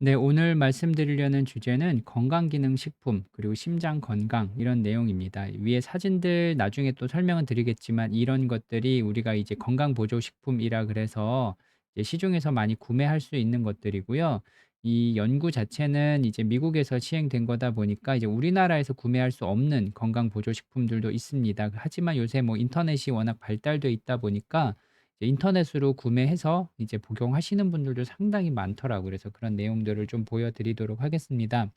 네, 오늘 말씀드리려는 주제는 건강기능식품, 그리고 심장 건강, 이런 내용입니다. 위에 사진들 나중에 또 설명은 드리겠지만, 이런 것들이 우리가 이제 건강보조식품이라 그래서 이제 시중에서 많이 구매할 수 있는 것들이고요. 이 연구 자체는 이제 미국에서 시행된 거다 보니까 이제 우리나라에서 구매할 수 없는 건강보조식품들도 있습니다. 하지만 요새 뭐 인터넷이 워낙 발달돼 있다 보니까 이제 인터넷으로 구매해서 이제 복용하시는 분들도 상당히 많더라고요. 그래서 그런 내용들을 좀 보여드리도록 하겠습니다.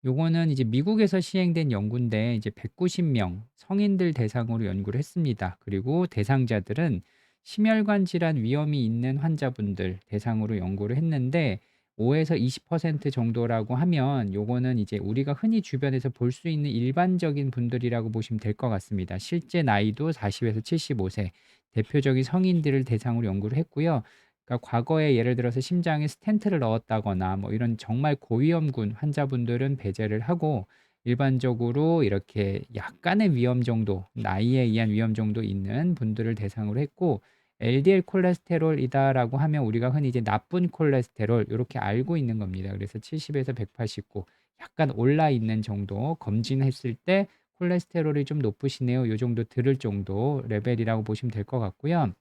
요거는 이제 미국에서 시행된 연구인데 이제 190명 성인들 대상으로 연구를 했습니다. 그리고 대상자들은 심혈관 질환 위험이 있는 환자분들 대상으로 연구를 했는데 5에서 20% 정도라고 하면 요거는 이제 우리가 흔히 주변에서 볼 수 있는 일반적인 분들이라고 보시면 될 것 같습니다. 실제 나이도 40에서 75세 대표적인 성인들을 대상으로 연구를 했고요. 그러니까 과거에 예를 들어서 심장에 스텐트를 넣었다거나 뭐 이런 정말 고위험군 환자분들은 배제를 하고 일반적으로 이렇게 약간의 위험 정도, 나이에 의한 위험 정도 있는 분들을 대상으로 했고 LDL 콜레스테롤이다라고 하면 우리가 흔히 이제 나쁜 콜레스테롤 요렇게 알고 있는 겁니다. 그래서 70에서 189 약간 올라 있는 정도 검진했을 때 콜레스테롤이 좀 높으시네요. 요 정도 들을 정도 레벨이라고 보시면 될 것 같고요.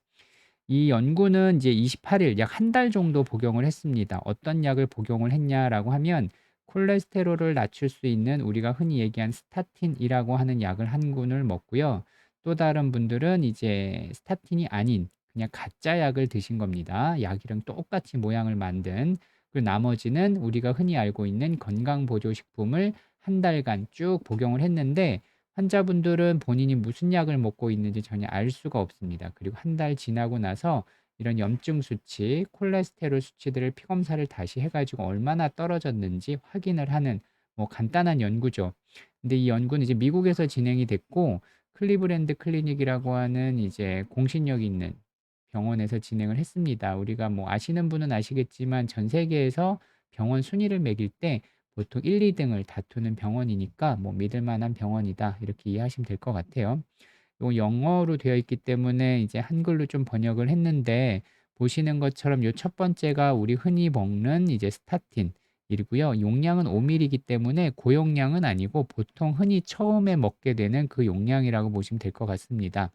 이 연구는 이제 28일 약 한 달 정도 복용을 했습니다. 어떤 약을 복용을 했냐라고 하면 콜레스테롤을 낮출 수 있는 우리가 흔히 얘기한 스타틴이라고 하는 약을 한 군을 먹고요. 또 다른 분들은 이제 스타틴이 아닌 그냥 가짜 약을 드신 겁니다. 약이랑 똑같이 모양을 만든. 그리고 나머지는 우리가 흔히 알고 있는 건강보조식품을 한 달간 쭉 복용을 했는데 환자분들은 본인이 무슨 약을 먹고 있는지 전혀 알 수가 없습니다. 그리고 한 달 지나고 나서 이런 염증 수치, 콜레스테롤 수치들을 피 검사를 다시 해 가지고 얼마나 떨어졌는지 확인을 하는 뭐 간단한 연구죠. 근데 이 연구는 이제 미국에서 진행이 됐고 클리브랜드 클리닉이라고 하는 이제 공신력 있는 병원에서 진행을 했습니다. 우리가 뭐 아시는 분은 아시겠지만 전 세계에서 병원 순위를 매길 때 보통 1-2 등을 다투는 병원이니까 뭐 '믿을 만한 병원이다.' 이렇게 이해하시면 될 것 같아요. 요 영어로 되어 있기 때문에 이제 한글로 좀 번역을 했는데 보시는 것처럼 요 첫 번째가 우리 흔히 먹는 이제 스타틴 이고요. 용량은 5 밀리이기 때문에 고용량은 아니고 보통 흔히 처음에 먹게 되는 그 용량이라고 보시면 될 것 같습니다.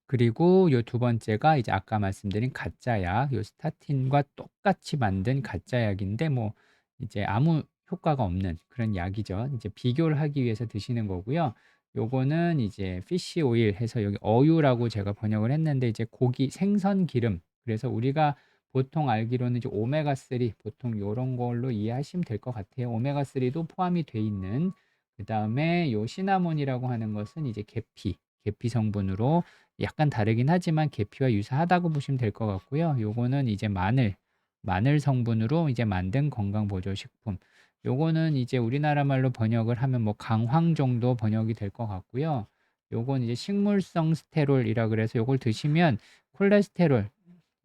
그리고 요 두 번째가 이제 아까 말씀드린 가짜 약, 요 스타틴과 똑같이 만든 가짜 약인데 뭐 이제 아무 효과가 없는 그런 약이죠. 이제 비교를 하기 위해서 드시는 거고요. 요거는 이제 피쉬 오일 해서 여기 어유라고 제가 번역을 했는데 이제 고기 생선 기름. 그래서 우리가 보통 알기로는 이제 오메가3 보통 요런 걸로 이해하시면 될 것 같아요. 오메가3도 포함이 돼 있는 그다음에 요 시나몬이라고 하는 것은 이제 계피 성분으로 약간 다르긴 하지만 계피와 유사하다고 보시면 될 것 같고요. 요거는 이제 마늘 성분으로 이제 만든 건강보조식품. 요거는 이제 우리나라 말로 번역을 하면 뭐 강황 정도 번역이 될 것 같고요. 요건 이제 식물성 스테롤이라 그래서 요걸 드시면 콜레스테롤,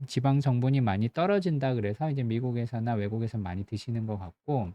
지방 성분이 많이 떨어진다 그래서 이제 미국에서나 외국에서 많이 드시는 것 같고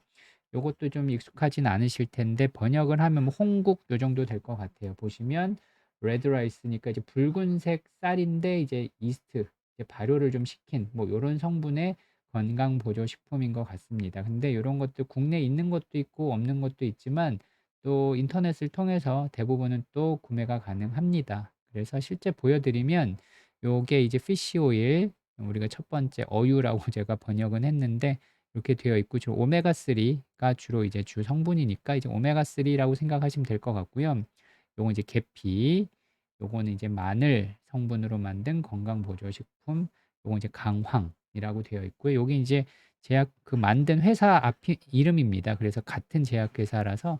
요것도 좀 익숙하진 않으실 텐데 번역을 하면 뭐 홍국 요 정도 될 것 같아요. 보시면 레드 라이스니까 이제 붉은색 쌀인데 이제 이스트 이제 발효를 좀 시킨 뭐 요런 성분의 건강 보조 식품인 것 같습니다. 근데 요런 것들 국내에 있는 것도 있고 없는 것도 있지만 또 인터넷을 통해서 대부분은 또 구매가 가능합니다. 그래서 실제 보여 드리면 요게 이제 피쉬 오일 우리가 첫 번째 어유라고 제가 번역은 했는데 이렇게 되어 있고 주로 오메가3가 주로 이제 주 성분이니까 이제 오메가3라고 생각하시면 될 것 같고요. 요건 이제 계피, 요거는 이제 마늘 성분으로 만든 건강 보조 식품, 요건 이제 강황이라고 되어 있고요. 요게 이제 제약 그 만든 회사 앞이 이름입니다. 그래서 같은 제약회사라서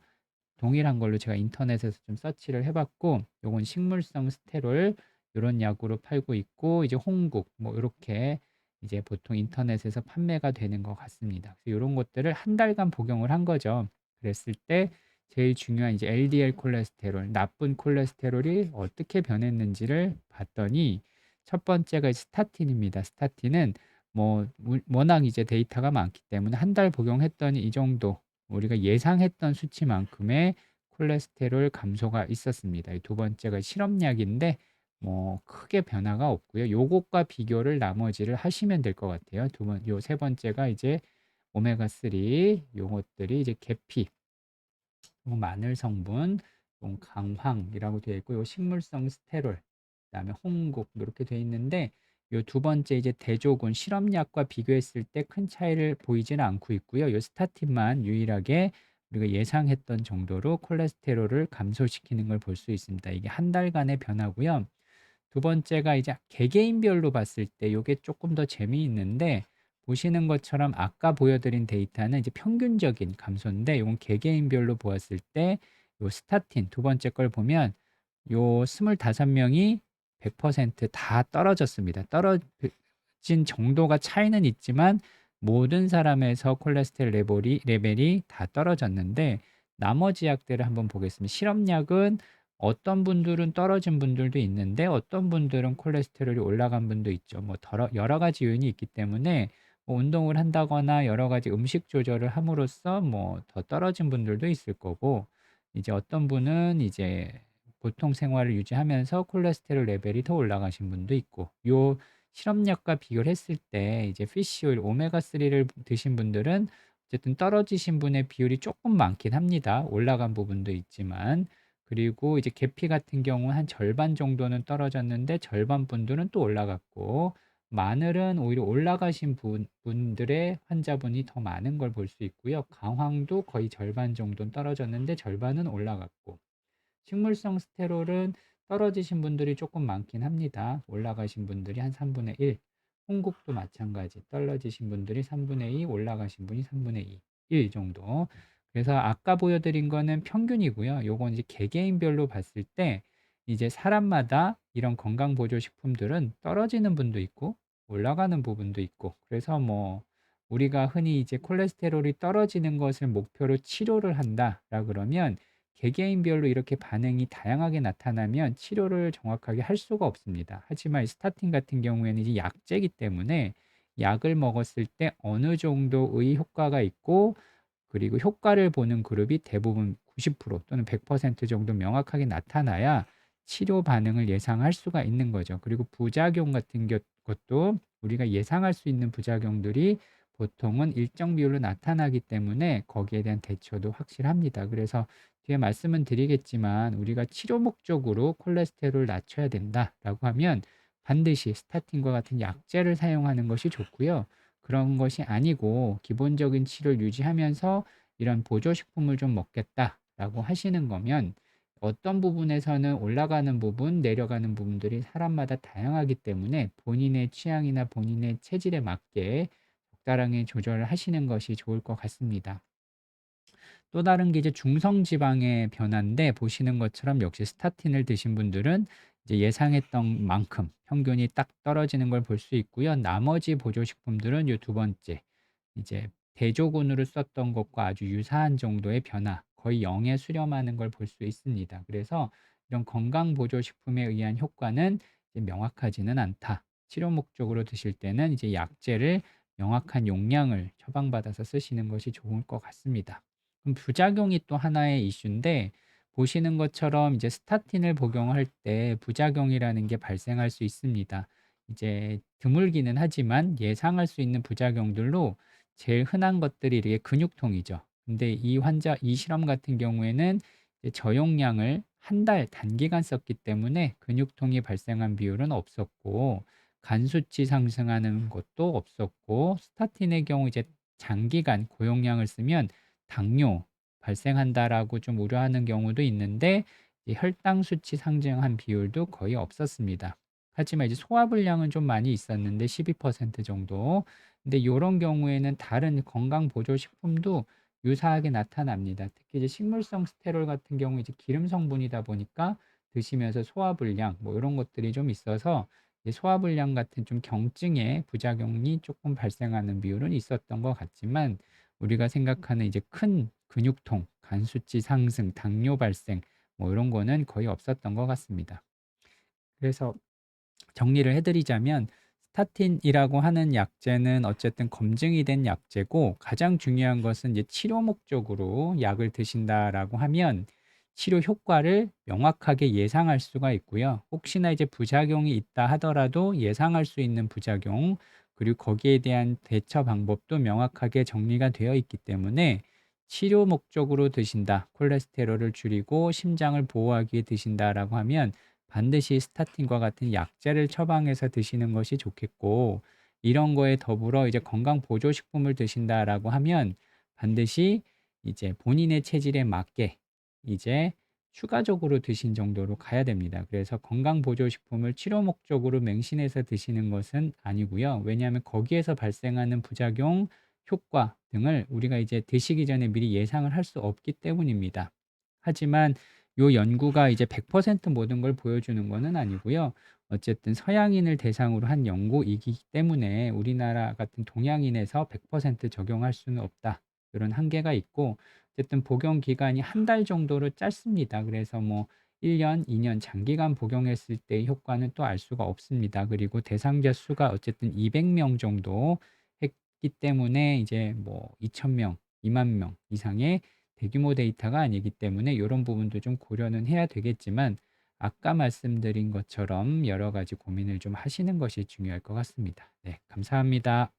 동일한 걸로 제가 인터넷에서 좀 서치를 해 봤고 요건 식물성 스테롤 요런 약으로 팔고 있고 이제 홍국 뭐 요렇게 이제 보통 인터넷에서 판매가 되는 것 같습니다. 그래서 요런 것들을 한 달간 복용을 한 거죠. 그랬을 때 제일 중요한 이제 LDL 콜레스테롤, 나쁜 콜레스테롤이 어떻게 변했는지를 봤더니 첫 번째가 스타틴입니다. 스타틴은 뭐 워낙 이제 데이터가 많기 때문에 한 달 복용했더니 이 정도 우리가 예상했던 수치만큼의 콜레스테롤 감소가 있었습니다. 이 두 번째가 실험약인데 뭐 크게 변화가 없고요. 요것과 비교를 나머지를 하시면 될 것 같아요. 요 세 번째가 이제 오메가 3 요것들이 이제 계피, 요 마늘 성분, 요 강황이라고 되어 있고 요 식물성 스테롤, 그다음에 홍국 이렇게 되어 있는데 요 두 번째 이제 대조군 실험약과 비교했을 때 큰 차이를 보이지는 않고 있고요. 요 스타틴만 유일하게 우리가 예상했던 정도로 콜레스테롤을 감소시키는 걸 볼 수 있습니다. 이게 한 달간의 변화고요. 두 번째가 이제 개개인별로 봤을 때 요게 조금 더 재미있는데 보시는 것처럼 아까 보여드린 데이터는 이제 평균적인 감소인데 요건 개개인별로 보았을 때 요 스타틴 두 번째 걸 보면 요 25명이 100%다 떨어졌습니다. 떨어진 정도가 차이는 있지만 모든 사람에서 콜레스테롤 레벨이 다 떨어졌는데 나머지 약들을 한번 보겠습니다. 실험약은 어떤 분들은 떨어진 분들도 있는데 어떤 분들은 콜레스테롤이 올라간 분도 있죠. 뭐 여러 가지 요인이 있기 때문에 뭐 운동을 한다거나 여러 가지 음식 조절을 함으로써 뭐 더 떨어진 분들도 있을 거고 이제 어떤 분은 이제 보통 생활을 유지하면서 콜레스테롤 레벨이 더 올라가신 분도 있고 요 실험약과 비교를 했을 때 이제 피쉬 오일 오메가 3를 드신 분들은 어쨌든 떨어지신 분의 비율이 조금 많긴 합니다. 올라간 부분도 있지만 그리고 이제 계피 같은 경우는 한 절반 정도는 떨어졌는데 절반 분들은 또 올라갔고 마늘은 오히려 올라가신 분들의 환자분이 더 많은 걸 볼 수 있고요. 강황도 거의 절반 정도는 떨어졌는데 절반은 올라갔고 식물성 스테롤은 떨어지신 분들이 조금 많긴 합니다. 올라가신 분들이 한 3분의 1. 홍국도 마찬가지. 떨어지신 분들이 3분의 2, 올라가신 분이 3분의 2. 1 정도. 그래서 아까 보여드린 거는 평균이고요. 요건 이제 개개인별로 봤을 때 이제 사람마다 이런 건강보조식품들은 떨어지는 분도 있고 올라가는 부분도 있고 그래서 뭐 우리가 흔히 이제 콜레스테롤이 떨어지는 것을 목표로 치료를 한다라 그러면 개개인별로 이렇게 반응이 다양하게 나타나면 치료를 정확하게 할 수가 없습니다. 하지만 이 스타틴 같은 경우에는 이제 약제이기 때문에 약을 먹었을 때 어느 정도의 효과가 있고 그리고 효과를 보는 그룹이 대부분 90% 또는 100% 정도 명확하게 나타나야 치료 반응을 예상할 수가 있는 거죠. 그리고 부작용 같은 것도 우리가 예상할 수 있는 부작용들이 보통은 일정 비율로 나타나기 때문에 거기에 대한 대처도 확실합니다. 그래서 뒤에 말씀은 드리겠지만 우리가 치료 목적으로 콜레스테롤을 낮춰야 된다라고 하면 반드시 스타틴과 같은 약제를 사용하는 것이 좋고요. 그런 것이 아니고 기본적인 치료를 유지하면서 이런 보조식품을 좀 먹겠다라고 하시는 거면 어떤 부분에서는 올라가는 부분, 내려가는 부분들이 사람마다 다양하기 때문에 본인의 취향이나 본인의 체질에 맞게 적절하게 조절을 하시는 것이 좋을 것 같습니다. 또 다른 게 이제 중성 지방의 변화인데 보시는 것처럼 역시 스타틴을 드신 분들은 이제 예상했던 만큼 평균이 딱 떨어지는 걸 볼 수 있고요. 나머지 보조식품들은 요 두 번째 이제 대조군으로 썼던 것과 아주 유사한 정도의 변화, 거의 0에 수렴하는 걸 볼 수 있습니다. 그래서 이런 건강 보조 식품에 의한 효과는 이제 명확하지는 않다. 치료 목적으로 드실 때는 이제 약제를 명확한 용량을 처방받아서 쓰시는 것이 좋을 것 같습니다. 그럼 부작용이 또 하나의 이슈인데 보시는 것처럼 이제 스타틴을 복용할 때 부작용이라는 게 발생할 수 있습니다. 이제 드물기는 하지만 예상할 수 있는 부작용들로 제일 흔한 것들이 이렇게 근육통이죠. 근데 이 실험 같은 경우에는 이제 저용량을 한 달 단기간 썼기 때문에 근육통이 발생한 비율은 없었고 간 수치 상승하는 것도 없었고 스타틴의 경우 이제 장기간 고용량을 쓰면 당뇨 발생한다라고 좀 우려하는 경우도 있는데 이 혈당 수치 상승한 비율도 거의 없었습니다. 하지만 이제 소화불량은 좀 많이 있었는데 12% 정도. 근데 요런 경우에는 다른 건강 보조 식품도 유사하게 나타납니다. 특히 이제 식물성 스테롤 같은 경우 이제 기름 성분이다 보니까 드시면서 소화불량 뭐 이런 것들이 좀 있어서 이제 소화불량 같은 좀 경증의 부작용이 조금 발생하는 비율은 있었던 것 같지만 우리가 생각하는 이제 큰 근육통, 간 수치 상승, 당뇨 발생 뭐 이런 거는 거의 없었던 것 같습니다. 그래서 정리를 해드리자면 스타틴이라고 하는 약제는 어쨌든 검증이 된 약제고 가장 중요한 것은 이제 치료 목적으로 약을 드신다라고 하면 치료 효과를 명확하게 예상할 수가 있고요. 혹시나 이제 부작용이 있다 하더라도 예상할 수 있는 부작용, 그리고 거기에 대한 대처 방법도 명확하게 정리가 되어 있기 때문에 치료 목적으로 드신다, 콜레스테롤을 줄이고 심장을 보호하기 위해 드신다라고 하면 반드시 스타틴과 같은 약제를 처방해서 드시는 것이 좋겠고, 이런 거에 더불어 이제 건강 보조식품을 드신다라고 하면 반드시 이제 본인의 체질에 맞게 이제 추가적으로 드신 정도로 가야 됩니다. 그래서 건강 보조식품을 치료 목적으로 맹신해서 드시는 것은 아니고요. 왜냐하면 거기에서 발생하는 부작용, 효과 등을 우리가 이제 드시기 전에 미리 예상을 할 수 없기 때문입니다. 하지만 요 연구가 이제 100% 모든 걸 보여주는 거는 아니고요. 어쨌든 서양인을 대상으로 한 연구이기 때문에 우리나라 같은 동양인에서 100% 적용할 수는 없다. 그런 한계가 있고, 어쨌든 복용 기간이 한 달 정도로 짧습니다. 그래서 뭐 1 년, 2년 장기간 복용했을 때의 효과는 또 알 수가 없습니다. 그리고 대상자 수가 어쨌든 200명 정도 했기 때문에 이제 뭐 2,000 명, 2만 명 이상의 대규모 데이터가 아니기 때문에 요런 부분도 좀 고려는 해야 되겠지만, 아까 말씀드린 것처럼 여러 가지 고민을 좀 하시는 것이 중요할 것 같습니다. 네, 감사합니다.